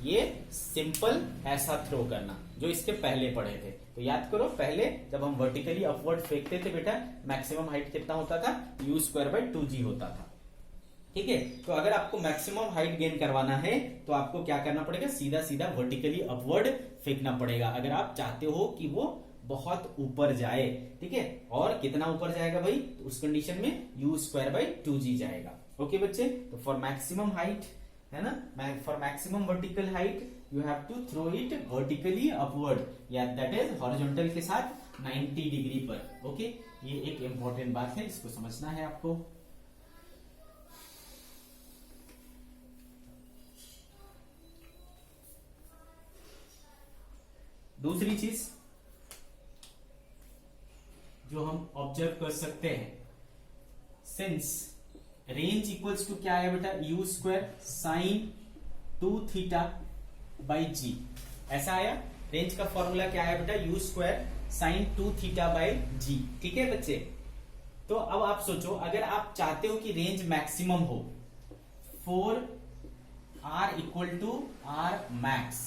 ये सिंपल ऐसा थ्रो करना जो इसके पहले पढ़े थे। तो याद करो, पहले जब हम वर्टिकली अपवर्ड फेंकते थे बेटा, मैक्सिमम हाइट कितना होता था, यू स्क्वायर बाई 2g होता था, ठीक है। तो अगर आपको मैक्सिमम हाइट गेन करवाना है तो आपको क्या करना पड़ेगा, सीधा सीधा वर्टिकली अपवर्ड फेंकना पड़ेगा, अगर आप चाहते हो कि वो बहुत ऊपर जाए, ठीक है। और कितना ऊपर जाएगा भाई, तो उस कंडीशन में यू स्क्वायर बाई 2g जाएगा। ओके बच्चे, तो फॉर मैक्सिमम हाइट है ना, for maximum vertical height you have to throw it vertically upward, या दैट इज हॉरिजॉन्टल के साथ 90 डिग्री पर। ओके, ये एक इंपॉर्टेंट बात है, इसको समझना है आपको। दूसरी चीज जो हम ऑब्जर्व कर सकते हैं, सिंस रेंज इक्वल्स टू क्या है बेटा, you square sine 2 theta by g, ऐसा आया। रेंज का फॉर्मूला क्या है बेटा, you square sine 2 theta by g, ठीक है बच्चे। तो अब आप सोचो, अगर आप चाहते हो कि रेंज मैक्सिमम हो, for R equal to R max,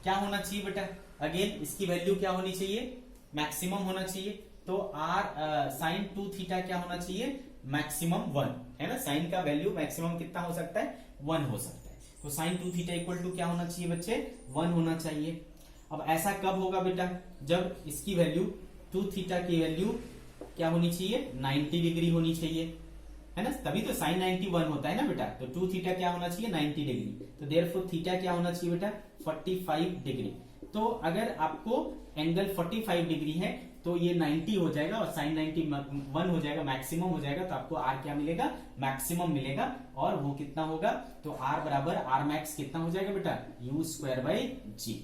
क्या होना चाहिए बेटा, अगेन इसकी वैल्यू क्या होनी चाहिए, मैक्सिमम होना चाहिए। तो आर साइन 2 थीटा क्या होना चाहिए, मैक्सिमम 1 है ना, साइन का वैल्यू मैक्सिमम कितना हो सकता है, 1 हो सकता है। तो साइन 2 थीटा इक्वल टू क्या होना चाहिए बच्चे, 1 होना चाहिए। अब ऐसा कब होगा बेटा, जब इसकी वैल्यू 2 थीटा की वैल्यू क्या होनी चाहिए, 90 डिग्री होनी चाहिए, है ना, तभी तो साइन 91 होता है ना बेटा। तो 2 थीटा क्या होना चाहिए, 90 डिग्री। तो देयरफॉर थीटा क्या होना चाहिए बेटा, 45 डिग्री। तो अगर आपको एंगल 45 डिग्री है तो ये 90 हो जाएगा और साइन 91 हो जाएगा, मैक्सिमम हो जाएगा। तो आपको आर क्या मिलेगा, मैक्सिमम मिलेगा, और वो कितना होगा, तो आर बराबर आर मैक्स कितना हो जाएगा बेटा, you square by G.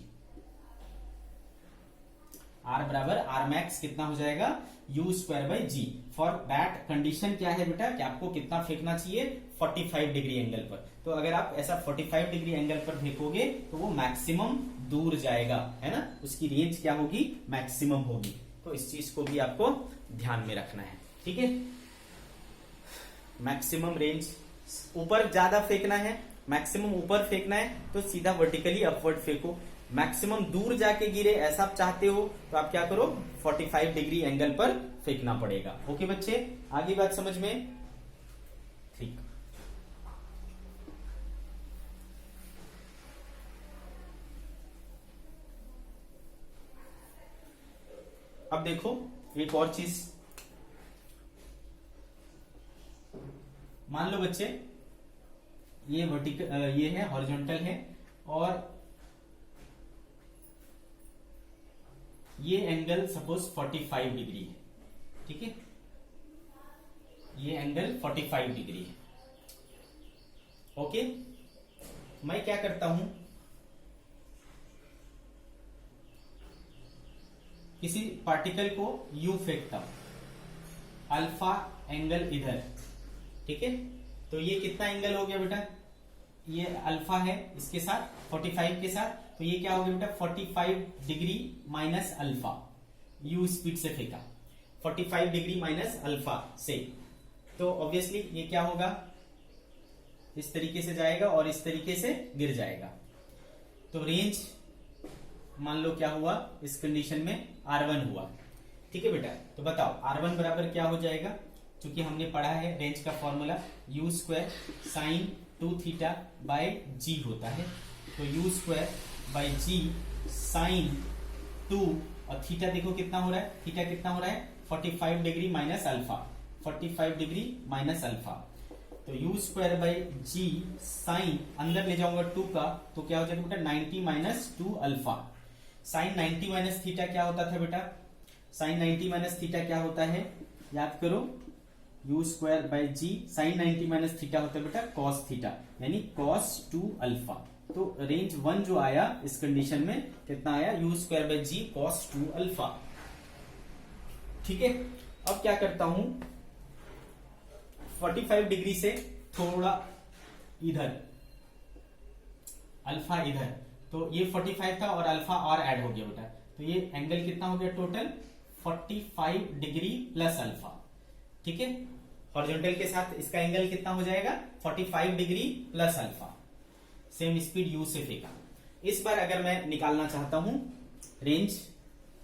R बराबर आर मैक्स कितना हो जाएगा, U square by G. For that condition क्या है बेटा, कि आपको कितना फेंकना चाहिए, 45 डिग्री एंगल पर। तो अगर आप ऐसा 45 डिग्री एंगल पर फेंकोगे तो वो मैक्सिमम दूर जाएगा, है ना, उसकी रेंज क्या होगी, मैक्सिमम होगी। तो इस चीज को भी आपको ध्यान में रखना है, ठीक है। मैक्सिमम रेंज ऊपर ज्यादा फेंकना है, मैक्सिमम ऊपर फेंकना है तो सीधा वर्टिकली अपवर्ड फेंको। मैक्सिमम दूर जाके गिरे ऐसा आप चाहते हो तो आप क्या करो, 45 डिग्री एंगल पर फेंकना पड़ेगा। ओके बच्चे, आगे बात समझ में? ठीक। अब देखो एक और चीज, मान लो बच्चे ये वर्टिकल, ये है हॉरिजॉन्टल है और ये एंगल सपोज 45 डिग्री है, ठीक है, ये एंगल 45 डिग्री है। ओके, मैं क्या करता हूं, किसी पार्टिकल को यू फेंकता हूं, अल्फा एंगल इधर, ठीक है, तो ये कितना एंगल हो गया बेटा, ये अल्फा है इसके साथ 45 के साथ, तो ये क्या हो गया बेटा 45 degree minus alpha, you speed से फेंका 45 डिग्री माइनस अल्फा से, तो ऑब्वियसली ये क्या होगा, इस तरीके से जाएगा और इस तरीके से गिर जाएगा। तो रेंज मान लो क्या हुआ इस कंडीशन में, R1 हुआ, ठीक है बेटा। तो बताओ R1 बराबर क्या हो जाएगा, क्योंकि हमने पढ़ा है रेंज का formula u square sine 2 theta by g होता है, तो u square by ji sine 2 और थीटा देखो कितना हो रहा है, थीटा कितना हो रहा है 45 degree minus alpha, 45 degree minus alpha, तो u square by ji sine अंदर ले जाऊंगा 2 का, तो क्या हो जाएगा बेटा 90 minus 2 alpha, sine 90 minus theta क्या होता था बेटा, साइन 90 माइनस थीटा क्या होता है, याद करो, u square by ji sine 90 minus theta होता है बेटा कॉस थीटा, यानी कॉस 2 अल्फा। तो रेंज 1 जो आया इस कंडीशन में कितना आया, u square by G cos 2 alpha, ठीक है। अब क्या करता हूं, 45 डिग्री से थोड़ा इधर, अल्फा इधर, तो ये 45 था और अल्फा और ऐड हो गया बेटा, तो ये एंगल कितना हो गया टोटल 45 डिग्री प्लस अल्फा, ठीक है। हॉरिजॉन्टल के साथ इसका एंगल कितना हो जाएगा 45 degree plus alpha, same speed u से फेंका। इस बार अगर मैं निकालना चाहता हूं रेंज,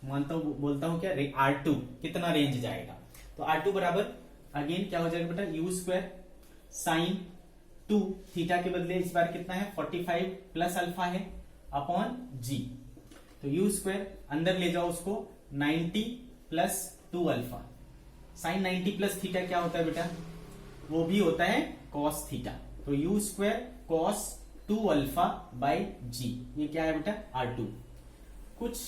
मानता हूं बोलता हूं क्या R2 कितना रेंज जाएगा, तो R2 बराबर अगेन क्या हो जाएगा बेटा u स्क्वायर साइन 2 थीटा के बदले इस बार कितना है 45 प्लस अल्फा है अपॉन जी, तो u स्क्वायर अंदर ले जाओ उसको 90 plus 2 alpha, sine 90 plus theta क्या होता है बेटा, वो भी होता है कॉस थीटा, तो u square cos 2 alpha by g, ये क्या है बेटा R2। कुछ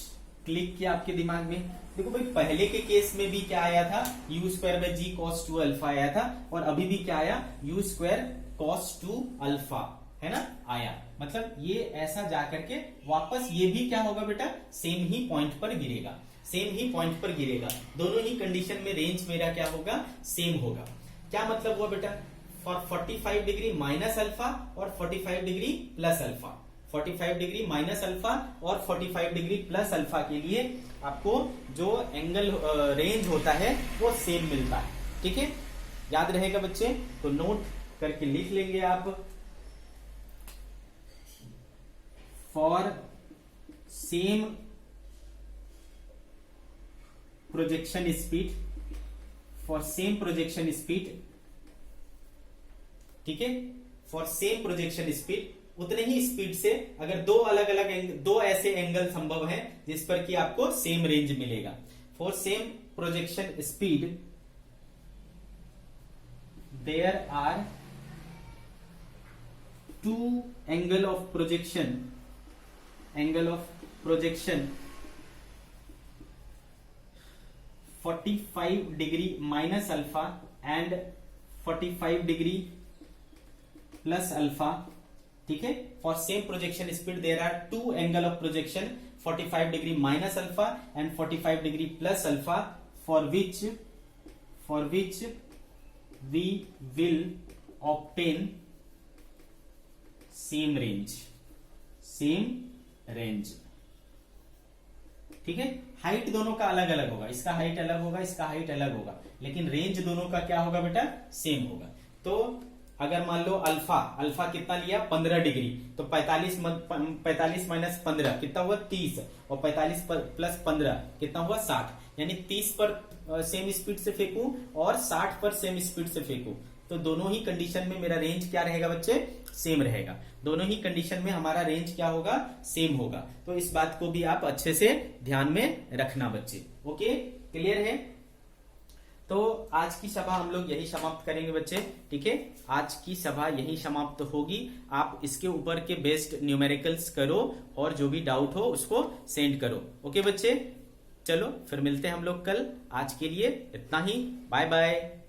क्लिक किया आपके दिमाग में, देखो भाई पहले के केस में भी क्या आया था, u square by G cos 2 alpha आया था, और अभी भी क्या आया u स्क्वायर कॉस 2 अल्फा, है ना, आया, मतलब ये ऐसा जाकर के वापस ये भी क्या होगा बेटा सेम ही पॉइंट पर गिरेगा, सेम ही पॉइंट पर गिरेगा, दोनों ही कंडीशन में रेंज मेरा क्या होगा सेम होगा। क्या मतलब हुआ बेटा, फॉर 45 डिग्री माइनस अल्फा और 45 degree plus alpha, 45 degree minus alpha और 45 डिग्री प्लस अल्फा के लिए आपको जो एंगल रेंज होता है वो सेम मिलता है, ठीक है, याद रहेगा बच्चे, तो नोट करके लिख लेंगे आप, for same projection speed, for same projection speed, ठीक है, फॉर सेम प्रोजेक्शन स्पीड, उतने ही स्पीड से अगर दो अलग अलग दो ऐसे एंगल संभव हैं जिस पर कि आपको सेम रेंज मिलेगा, for same projection speed there are two angle of projection, angle of projection 45 degree minus alpha and 45 degree plus alpha, ठीक है, for same projection speed there are two angle of projection 45 degree minus alpha and 45 degree plus alpha, for which we will obtain same range, same range, ठीक है। हाइट दोनों का अलग अलग होगा, इसका हाइट अलग होगा, इसका हाइट अलग होगा, लेकिन रेंज दोनों का क्या होगा बेटा सेम होगा। तो अगर मान लो अल्फा अल्फा कितना लिया 15 डिग्री, तो 45 माइनस 15 कितना हुआ 30, और 45 प्लस 15 कितना हुआ 60, यानी 30 पर सेम स्पीड से फेंकूं और 60 पर सेम स्पीड से फेंकूं, तो दोनों ही कंडीशन में मेरा रेंज क्या रहेगा बच्चे, सेम रहेगा। दोनों ही कंडीशन में हमारा रेंज क्या होगा, सेम होगा। तो इस बात को भी आप अच्छे से ध्यान में रखना बच्चे। ओके, क्लियर है? तो आज की सभा हम लोग यही समाप्त करेंगे बच्चे, ठीक है? आज की सभा यही समाप्त होगी। आप इसके ऊपर के बेस्ड न्यूमेरिकल्स करो और जो भी डाउट हो उसको सेंड करो। ओके बच्चे, चलो फिर मिलते हैं हम लोग कल। आज के लिए इतना ही, बाय बाय।